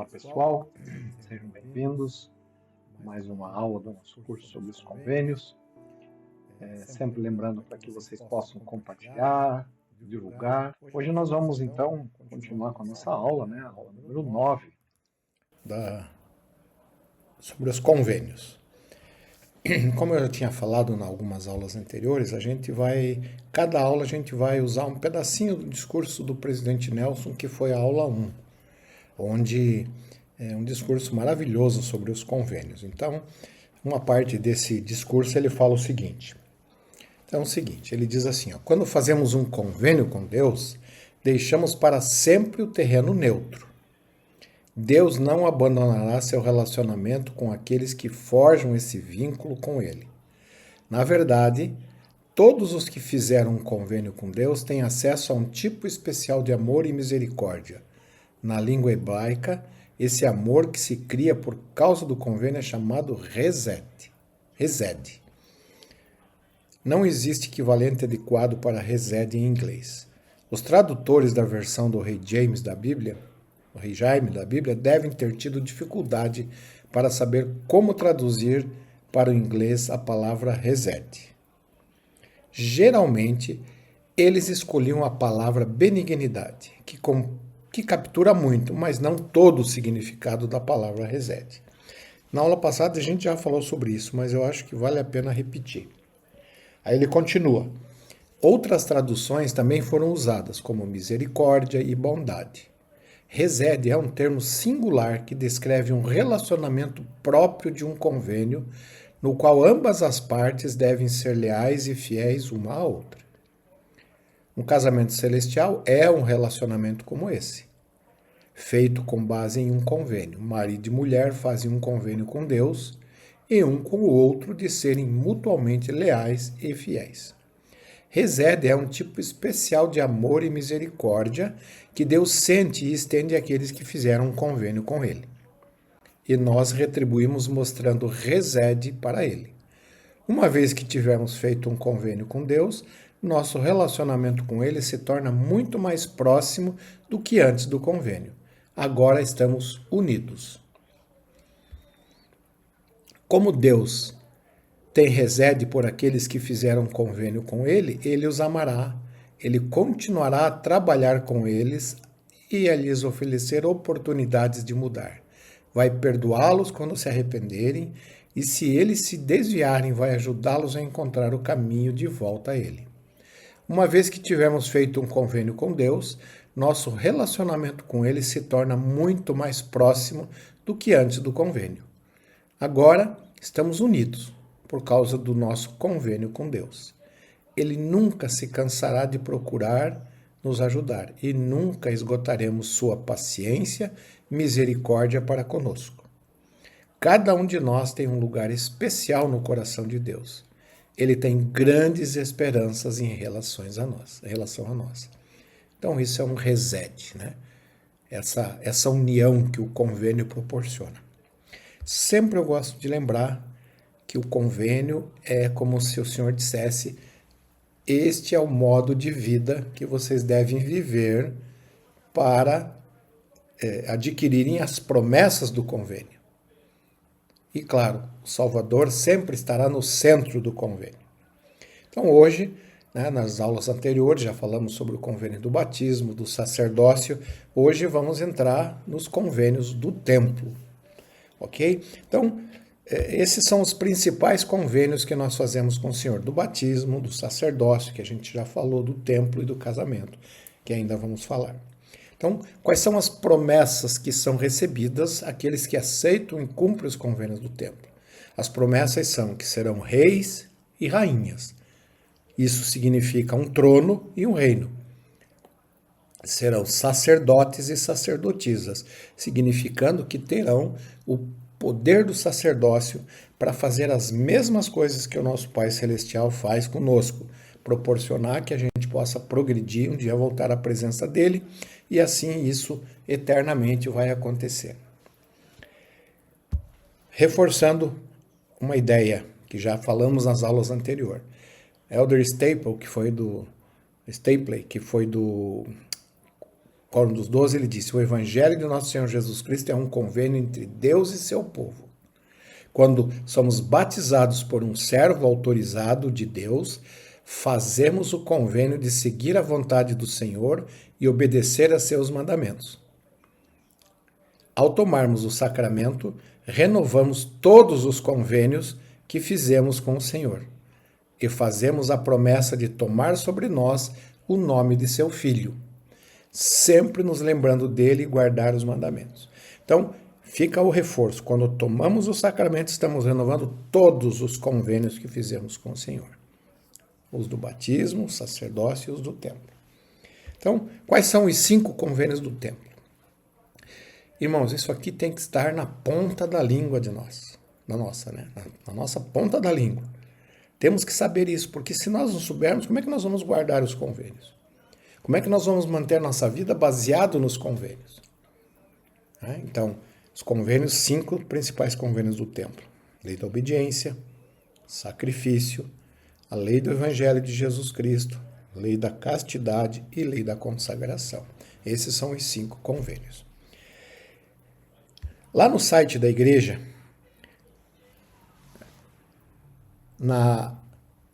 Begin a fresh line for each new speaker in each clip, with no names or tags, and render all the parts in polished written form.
Olá pessoal, sejam bem-vindos a mais uma aula do nosso curso sobre os convênios. Sempre lembrando para que vocês possam compartilhar, divulgar. Hoje nós vamos então continuar com a nossa aula, a aula número 9
sobre os convênios. Como eu já tinha falado em algumas aulas anteriores, cada aula a gente vai usar um pedacinho do discurso do presidente Nelson, que foi a aula 1, onde é um discurso maravilhoso sobre os convênios. Então, uma parte desse discurso ele fala o seguinte. Então, é o seguinte, ele diz assim, quando fazemos um convênio com Deus, deixamos para sempre o terreno neutro. Deus não abandonará seu relacionamento com aqueles que forjam esse vínculo com Ele. Na verdade, todos os que fizeram um convênio com Deus têm acesso a um tipo especial de amor e misericórdia. Na língua hebraica, esse amor que se cria por causa do convênio é chamado resed. Não existe equivalente adequado para resed em inglês. Os tradutores da versão do Rei Jaime da Bíblia devem ter tido dificuldade para saber como traduzir para o inglês a palavra resed. Geralmente, eles escolhiam a palavra benignidade, que captura muito, mas não todo o significado da palavra resed. Na aula passada a gente já falou sobre isso, mas eu acho que vale a pena repetir. Aí ele continua. Outras traduções também foram usadas, como misericórdia e bondade. Resed é um termo singular que descreve um relacionamento próprio de um convênio, no qual ambas as partes devem ser leais e fiéis uma à outra. Um casamento celestial é um relacionamento como esse, feito com base em um convênio. Marido e mulher fazem um convênio com Deus e um com o outro de serem mutuamente leais e fiéis. Resed é um tipo especial de amor e misericórdia que Deus sente e estende àqueles que fizeram um convênio com Ele. E nós retribuímos mostrando resed para Ele. Uma vez que tivermos feito um convênio com Deus, nosso relacionamento com Ele se torna muito mais próximo do que antes do convênio. Agora estamos unidos. Como Deus tem resed por aqueles que fizeram convênio com Ele, Ele os amará, Ele continuará a trabalhar com eles e a lhes oferecer oportunidades de mudar. Vai perdoá-los quando se arrependerem e se eles se desviarem, vai ajudá-los a encontrar o caminho de volta a Ele. Uma vez que tivermos feito um convênio com Deus, nosso relacionamento com Ele se torna muito mais próximo do que antes do convênio. Agora estamos unidos por causa do nosso convênio com Deus. Ele nunca se cansará de procurar nos ajudar e nunca esgotaremos sua paciência e misericórdia para conosco. Cada um de nós tem um lugar especial no coração de Deus. Ele tem grandes esperanças em relação a nós. Então isso é um resed, Essa união que o convênio proporciona. Sempre eu gosto de lembrar que o convênio é como se o Senhor dissesse: este é o modo de vida que vocês devem viver para adquirirem as promessas do convênio. E claro, o Salvador sempre estará no centro do convênio. Então hoje, nas aulas anteriores, já falamos sobre o convênio do batismo, do sacerdócio. Hoje vamos entrar nos convênios do templo. Ok? Então, esses são os principais convênios que nós fazemos com o Senhor, do batismo, do sacerdócio, que a gente já falou, do templo e do casamento, que ainda vamos falar. Então, quais são as promessas que são recebidas àqueles que aceitam e cumprem os convênios do templo? As promessas são que serão reis e rainhas. Isso significa um trono e um reino. Serão sacerdotes e sacerdotisas, significando que terão o poder do sacerdócio para fazer as mesmas coisas que o nosso Pai Celestial faz conosco, proporcionar que a gente possa progredir, um dia voltar à presença dele, e assim isso eternamente vai acontecer. Reforçando uma ideia que já falamos nas aulas anteriores. Elder Staple, que foi do quando dos 12 ele disse: o evangelho de nosso Senhor Jesus Cristo é um convênio entre Deus e seu povo. Quando somos batizados por um servo autorizado de Deus, fazemos o convênio de seguir a vontade do Senhor e obedecer a seus mandamentos. Ao tomarmos o sacramento, renovamos todos os convênios que fizemos com o Senhor e fazemos a promessa de tomar sobre nós o nome de seu Filho, sempre nos lembrando dele e guardar os mandamentos. Então, fica o reforço. Quando tomamos o sacramento, estamos renovando todos os convênios que fizemos com o Senhor. Os do batismo, o sacerdócio e os do templo. Então, quais são os 5 convênios do templo? Irmãos, isso aqui tem que estar na ponta da língua de nós. Na nossa ponta da língua. Temos que saber isso, porque se nós não soubermos, como é que nós vamos guardar os convênios? Como é que nós vamos manter nossa vida baseado nos convênios? Então, os convênios, 5 principais convênios do templo: lei da obediência, sacrifício, a lei do evangelho de Jesus Cristo, lei da castidade e lei da consagração. Esses são os 5 convênios. Lá no site da igreja, na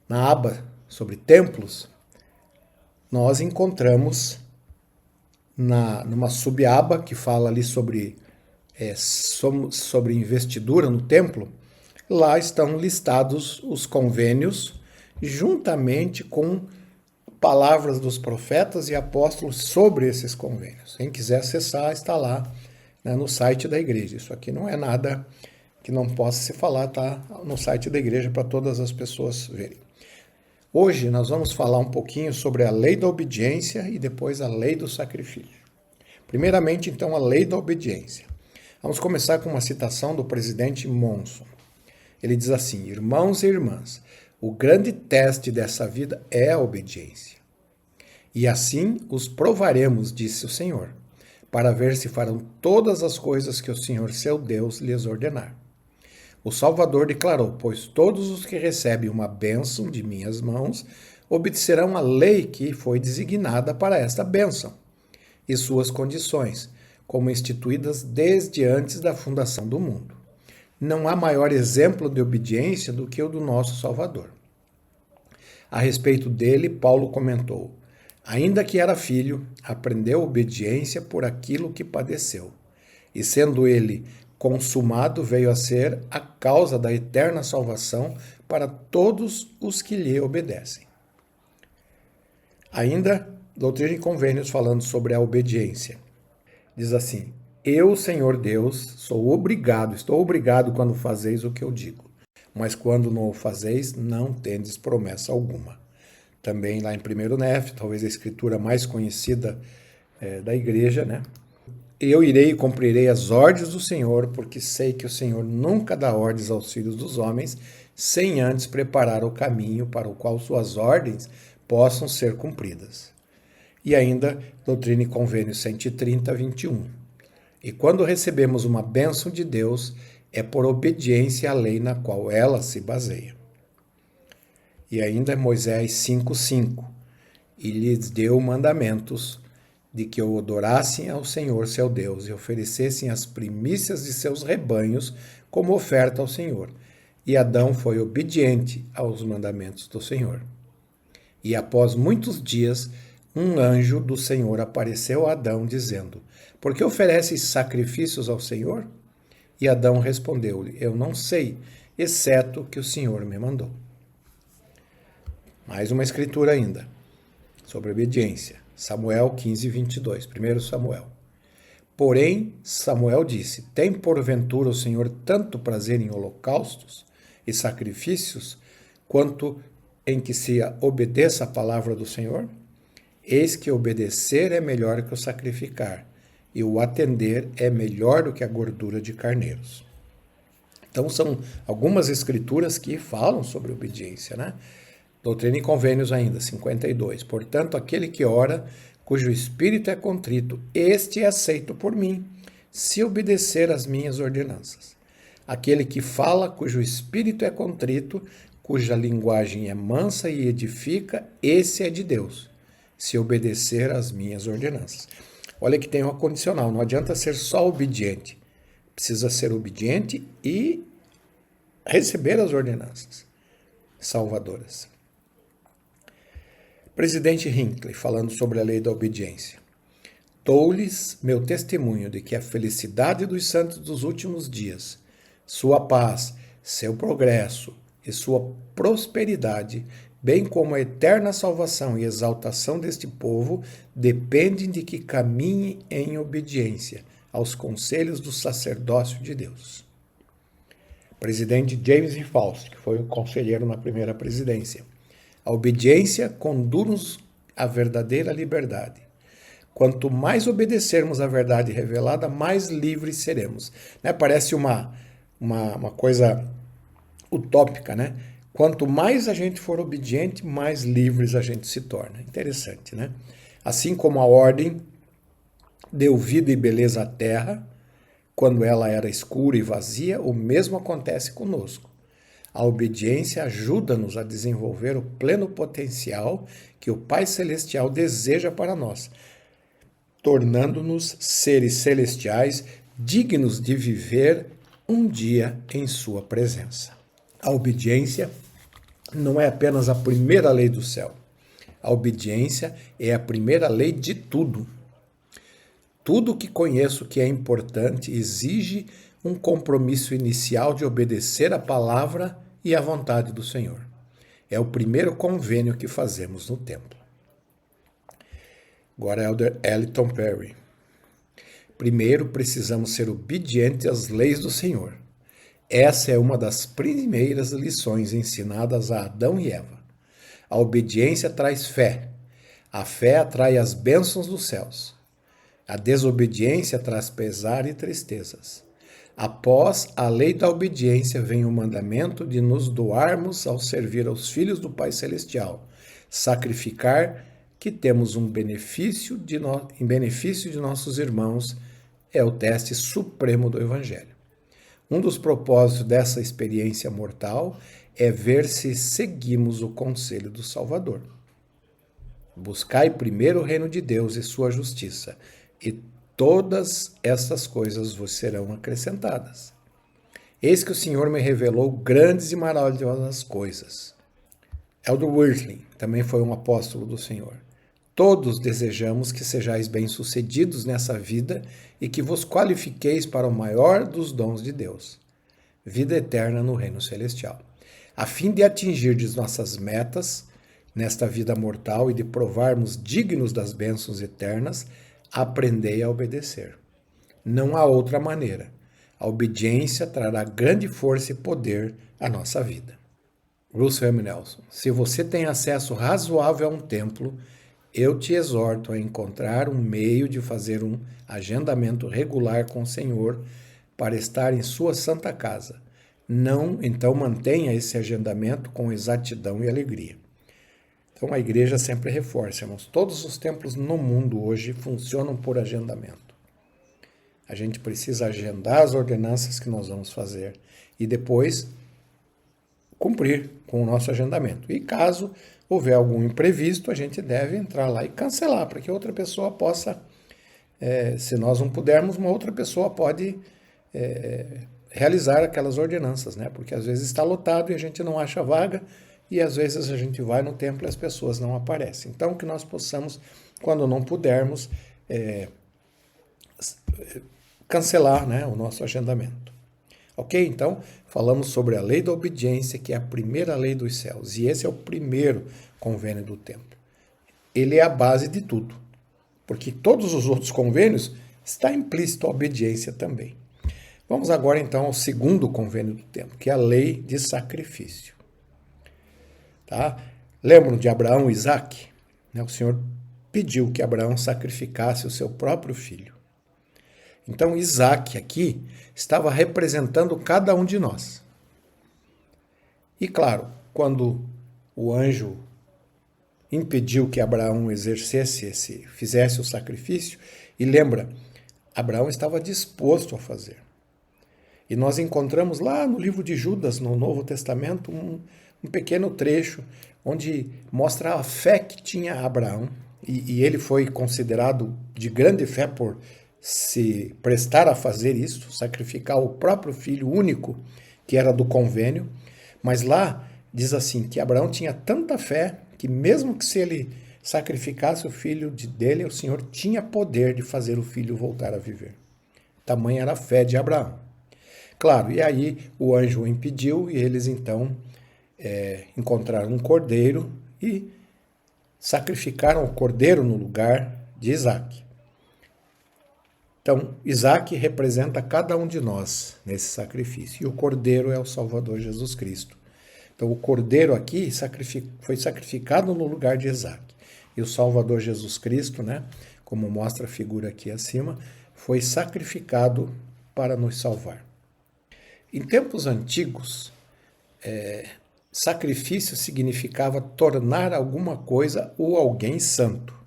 aba sobre templos, nós encontramos numa subaba que fala ali sobre investidura no templo. Lá estão listados os convênios, juntamente com palavras dos profetas e apóstolos sobre esses convênios. Quem quiser acessar, está lá, né, no site da igreja. Isso aqui não é nada que não possa se falar, está no site da igreja para todas as pessoas verem. Hoje nós vamos falar um pouquinho sobre a lei da obediência e depois a lei do sacrifício. Primeiramente, então, a lei da obediência. Vamos começar com uma citação do presidente Monson. Ele diz assim: irmãos e irmãs, o grande teste dessa vida é a obediência. E assim os provaremos, disse o Senhor, para ver se farão todas as coisas que o Senhor seu Deus lhes ordenar. O Salvador declarou: pois todos os que recebem uma bênção de minhas mãos obedecerão à lei que foi designada para esta bênção e suas condições, como instituídas desde antes da fundação do mundo. Não há maior exemplo de obediência do que o do nosso Salvador. A respeito dele, Paulo comentou: ainda que era filho, aprendeu obediência por aquilo que padeceu, e sendo ele consumado, veio a ser a causa da eterna salvação para todos os que lhe obedecem. Ainda, Doutrina e Convênios, falando sobre a obediência. Diz assim: eu, Senhor Deus, estou obrigado quando fazeis o que eu digo, mas quando não o fazeis, não tendes promessa alguma. Também lá em 1 Nef, talvez a escritura mais conhecida da igreja, né? Eu irei e cumprirei as ordens do Senhor, porque sei que o Senhor nunca dá ordens aos filhos dos homens, sem antes preparar o caminho para o qual suas ordens possam ser cumpridas. E ainda, Doutrina e Convênios 130, 21. E quando recebemos uma bênção de Deus, é por obediência à lei na qual ela se baseia. E ainda Moisés 5:5. E lhes deu mandamentos de que o adorassem ao Senhor seu Deus e oferecessem as primícias de seus rebanhos como oferta ao Senhor. E Adão foi obediente aos mandamentos do Senhor. E após muitos dias, um anjo do Senhor apareceu a Adão, dizendo: por que ofereces sacrifícios ao Senhor? E Adão respondeu-lhe: eu não sei, exceto que o Senhor me mandou. Mais uma escritura ainda, sobre obediência. Samuel 15, 22, 1 Samuel. Porém, Samuel disse: tem porventura o Senhor tanto prazer em holocaustos e sacrifícios, quanto em que se obedeça a palavra do Senhor? Eis que obedecer é melhor que o sacrificar, e o atender é melhor do que a gordura de carneiros. Então, são algumas escrituras que falam sobre obediência, né? Doutrina e Convênios ainda, 52. Portanto, aquele que ora, cujo espírito é contrito, este é aceito por mim, se obedecer às minhas ordenanças. Aquele que fala, cujo espírito é contrito, cuja linguagem é mansa e edifica, esse é de Deus, se obedecer às minhas ordenanças. Olha que tem uma condicional, não adianta ser só obediente. Precisa ser obediente e receber as ordenanças salvadoras. Presidente Hinckley, falando sobre a lei da obediência. Dou-lhes meu testemunho de que a felicidade dos santos dos últimos dias, sua paz, seu progresso e sua prosperidade, bem como a eterna salvação e exaltação deste povo, dependem de que caminhe em obediência aos conselhos do sacerdócio de Deus. Presidente James E. Faust, que foi o conselheiro na primeira presidência. A obediência conduz-nos à verdadeira liberdade. Quanto mais obedecermos à verdade revelada, mais livres seremos. Né? Parece uma coisa utópica, né? Quanto mais a gente for obediente, mais livres a gente se torna. Interessante, né? Assim como a ordem deu vida e beleza à terra, quando ela era escura e vazia, o mesmo acontece conosco. A obediência ajuda-nos a desenvolver o pleno potencial que o Pai Celestial deseja para nós, tornando-nos seres celestiais dignos de viver um dia em sua presença. A obediência não é apenas a primeira lei do céu. A obediência é a primeira lei de tudo. Tudo que conheço que é importante exige um compromisso inicial de obedecer a palavra e a vontade do Senhor. É o primeiro convênio que fazemos no templo. Agora, Elder Ellington Perry. Primeiro, precisamos ser obedientes às leis do Senhor. Essa é uma das primeiras lições ensinadas a Adão e Eva. A obediência traz fé. A fé atrai as bênçãos dos céus. A desobediência traz pesar e tristezas. Após a lei da obediência vem o mandamento de nos doarmos ao servir aos filhos do Pai Celestial, sacrificar que temos em benefício de nossos irmãos, é o teste supremo do Evangelho. Um dos propósitos dessa experiência mortal é ver se seguimos o conselho do Salvador. Buscai primeiro o reino de Deus e sua justiça, e todas essas coisas vos serão acrescentadas. Eis que o Senhor me revelou grandes e maravilhosas coisas. Elder Whitley também foi um apóstolo do Senhor. Todos desejamos que sejais bem-sucedidos nessa vida e que vos qualifiqueis para o maior dos dons de Deus, vida eterna no reino celestial. A fim de atingirdes nossas metas nesta vida mortal e de provarmos dignos das bênçãos eternas, aprendei a obedecer. Não há outra maneira. A obediência trará grande força e poder à nossa vida. Russell M. Nelson. Se você tem acesso razoável a um templo, eu te exorto a encontrar um meio de fazer um agendamento regular com o Senhor para estar em sua santa casa. Então mantenha esse agendamento com exatidão e alegria. Então a igreja sempre reforça, irmãos, todos os templos no mundo hoje funcionam por agendamento. A gente precisa agendar as ordenanças que nós vamos fazer e depois cumprir com o nosso agendamento. E caso houver algum imprevisto, a gente deve entrar lá e cancelar, para que outra pessoa possa, se nós não pudermos, uma outra pessoa pode realizar aquelas ordenanças, né? Porque às vezes está lotado e a gente não acha vaga, e às vezes a gente vai no templo e as pessoas não aparecem. Então, que nós possamos, quando não pudermos, cancelar, né, o nosso agendamento. Ok? Então, falamos sobre a lei da obediência, que é a primeira lei dos céus. E esse é o primeiro convênio do templo. Ele é a base de tudo. Porque todos os outros convênios está implícito a obediência também. Vamos agora, então, ao segundo convênio do templo, que é a lei de sacrifício. Tá? Lembram de Abraão e Isaque? O Senhor pediu que Abraão sacrificasse o seu próprio filho. Então, Isaque aqui estava representando cada um de nós. E claro, quando o anjo impediu que Abraão fizesse o sacrifício, e lembra, Abraão estava disposto a fazer. E nós encontramos lá no livro de Judas, no Novo Testamento, um pequeno trecho onde mostra a fé que tinha Abraão e ele foi considerado de grande fé por se prestar a fazer isso, sacrificar o próprio filho único, que era do convênio. Mas lá diz assim, que Abraão tinha tanta fé que mesmo que se ele sacrificasse o filho dele, o Senhor tinha poder de fazer o filho voltar a viver. Tamanha era a fé de Abraão. Claro, e aí o anjo o impediu e eles então encontraram um cordeiro e sacrificaram o cordeiro no lugar de Isaac. Então, Isaac representa cada um de nós nesse sacrifício. E o cordeiro é o Salvador Jesus Cristo. Então, o cordeiro aqui foi sacrificado no lugar de Isaac. E o Salvador Jesus Cristo, né, como mostra a figura aqui acima, foi sacrificado para nos salvar. Em tempos antigos, sacrifício significava tornar alguma coisa ou alguém santo.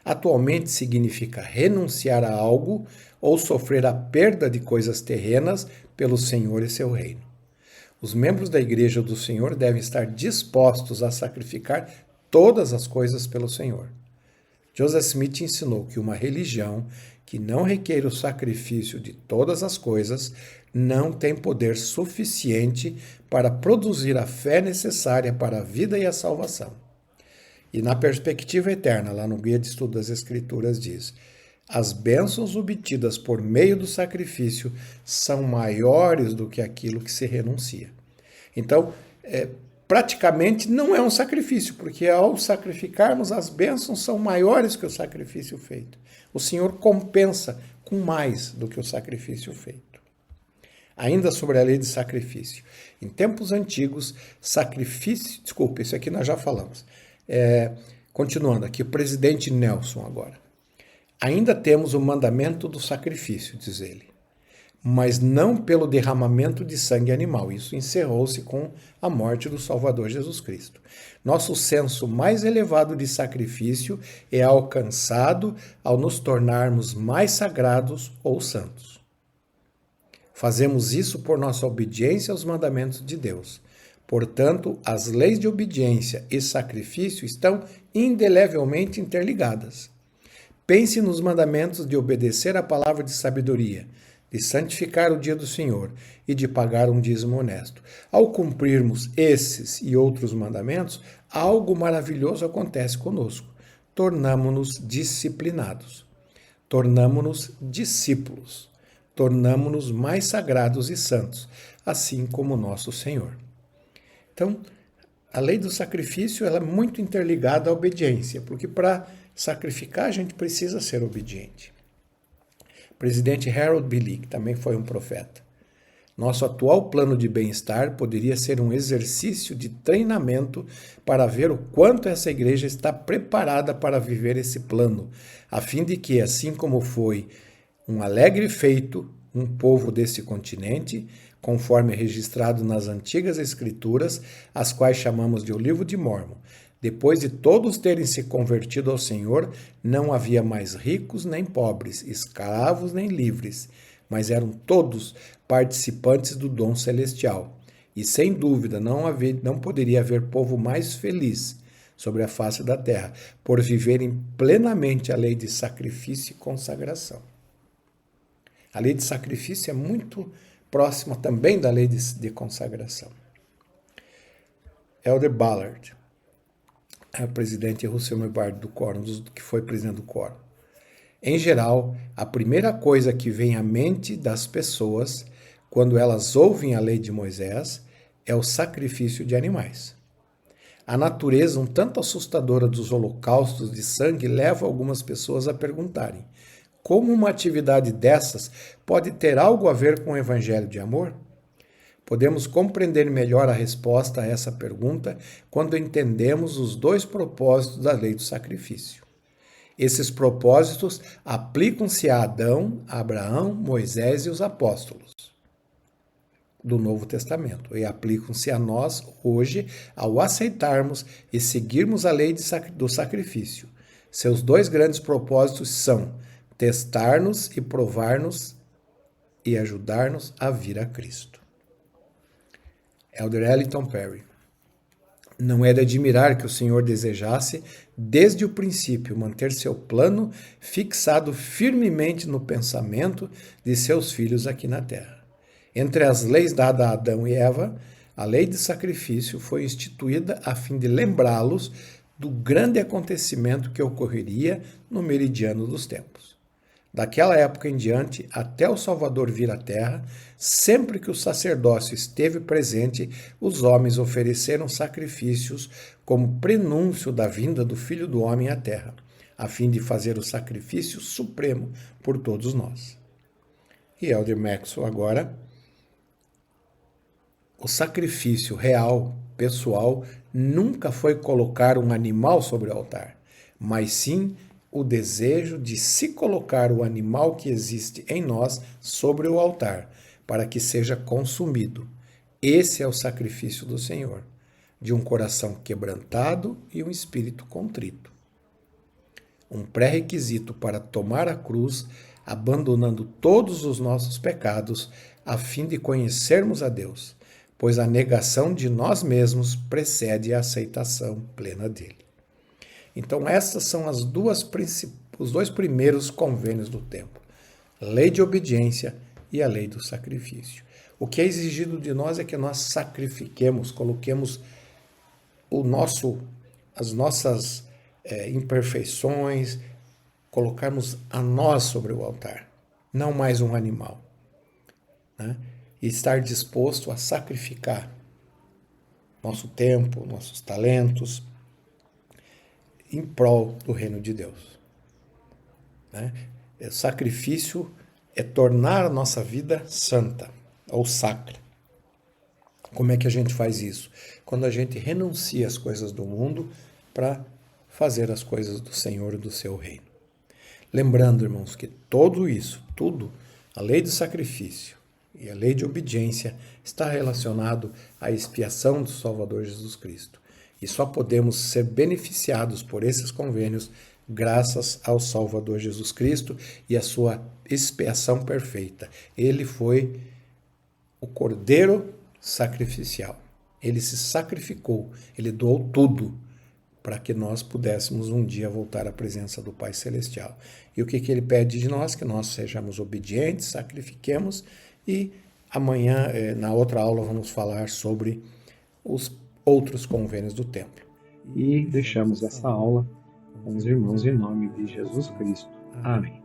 Atualmente significa renunciar a algo ou sofrer a perda de coisas terrenas pelo Senhor e seu reino. Os membros da Igreja do Senhor devem estar dispostos a sacrificar todas as coisas pelo Senhor. Joseph Smith ensinou que uma religião que não requer o sacrifício de todas as coisas não tem poder suficiente para produzir a fé necessária para a vida e a salvação. E na perspectiva eterna, lá no Guia de Estudo das Escrituras diz: as bênçãos obtidas por meio do sacrifício são maiores do que aquilo que se renuncia. Então, praticamente não é um sacrifício, porque ao sacrificarmos, as bênçãos são maiores que o sacrifício feito. O Senhor compensa com mais do que o sacrifício feito. Ainda sobre a lei de sacrifício. Em tempos antigos, sacrifício... Desculpa, isso aqui nós já falamos. Continuando aqui, o presidente Nelson agora. Ainda temos o mandamento do sacrifício, diz ele, mas não pelo derramamento de sangue animal. Isso encerrou-se com a morte do Salvador Jesus Cristo. Nosso senso mais elevado de sacrifício é alcançado ao nos tornarmos mais sagrados ou santos. Fazemos isso por nossa obediência aos mandamentos de Deus. Portanto, as leis de obediência e sacrifício estão indelevelmente interligadas. Pense nos mandamentos de obedecer à palavra de sabedoria, de santificar o dia do Senhor e de pagar um dízimo honesto. Ao cumprirmos esses e outros mandamentos, algo maravilhoso acontece conosco. Tornamo-nos disciplinados, tornamo-nos discípulos, tornamo-nos mais sagrados e santos, assim como nosso Senhor. Então, a lei do sacrifício ela é muito interligada à obediência, porque para sacrificar a gente precisa ser obediente. O presidente Harold B. Lee, que também foi um profeta. Nosso atual plano de bem-estar poderia ser um exercício de treinamento para ver o quanto essa igreja está preparada para viver esse plano, a fim de que, assim como foi um alegre feito, um povo desse continente, conforme registrado nas antigas escrituras, as quais chamamos de o Livro de Mórmon. Depois de todos terem se convertido ao Senhor, não havia mais ricos nem pobres, escravos nem livres, mas eram todos participantes do dom celestial. E sem dúvida não poderia haver povo mais feliz sobre a face da terra, por viverem plenamente a lei de sacrifício e consagração. A lei de sacrifício é muito próxima também da lei de consagração. Elder Ballard, o presidente Russell Mebard do Quórum, que foi presidente do Quórum. Em geral, a primeira coisa que vem à mente das pessoas quando elas ouvem a lei de Moisés é o sacrifício de animais. A natureza um tanto assustadora dos holocaustos de sangue leva algumas pessoas a perguntarem: como uma atividade dessas pode ter algo a ver com o evangelho de amor? Podemos compreender melhor a resposta a essa pergunta quando entendemos os dois propósitos da lei do sacrifício. Esses propósitos aplicam-se a Adão, a Abraão, Moisés e os apóstolos do Novo Testamento e aplicam-se a nós hoje ao aceitarmos e seguirmos a lei do sacrifício. Seus dois grandes propósitos são testar-nos e provar-nos e ajudar-nos a vir a Cristo. Elder Ellington Perry. Não é de admirar que o Senhor desejasse, desde o princípio, manter seu plano fixado firmemente no pensamento de seus filhos aqui na terra. Entre as leis dadas a Adão e Eva, a lei de sacrifício foi instituída a fim de lembrá-los do grande acontecimento que ocorreria no meridiano dos tempos. Daquela época em diante, até o Salvador vir à terra, sempre que o sacerdócio esteve presente, os homens ofereceram sacrifícios como prenúncio da vinda do Filho do Homem à terra, a fim de fazer o sacrifício supremo por todos nós. E Elder Maxwell agora, o sacrifício real, pessoal, nunca foi colocar um animal sobre o altar, mas sim o desejo de se colocar o animal que existe em nós sobre o altar, para que seja consumido. Esse é o sacrifício do Senhor, de um coração quebrantado e um espírito contrito. Um pré-requisito para tomar a cruz, abandonando todos os nossos pecados, a fim de conhecermos a Deus, pois a negação de nós mesmos precede a aceitação plena dele. Então, essas são os dois primeiros convênios do templo: a lei de obediência e a lei do sacrifício. O que é exigido de nós é que nós sacrifiquemos, coloquemos as nossas imperfeições, colocarmos a nós sobre o altar, não mais um animal, né? E estar disposto a sacrificar nosso tempo, nossos talentos, em prol do reino de Deus. Né? O sacrifício é tornar a nossa vida santa ou sacra. Como é que a gente faz isso? Quando a gente renuncia às coisas do mundo para fazer as coisas do Senhor e do seu reino. Lembrando, irmãos, que tudo, a lei do sacrifício e a lei de obediência está relacionado à expiação do Salvador Jesus Cristo. E só podemos ser beneficiados por esses convênios graças ao Salvador Jesus Cristo e a sua expiação perfeita. Ele foi o Cordeiro sacrificial. Ele se sacrificou, ele doou tudo para que nós pudéssemos um dia voltar à presença do Pai Celestial. E o que ele pede de nós? Que nós sejamos obedientes, sacrifiquemos, e amanhã, na outra aula, vamos falar sobre os outros convênios do templo.
E deixamos essa aula com os irmãos em nome de Jesus Cristo. Amém.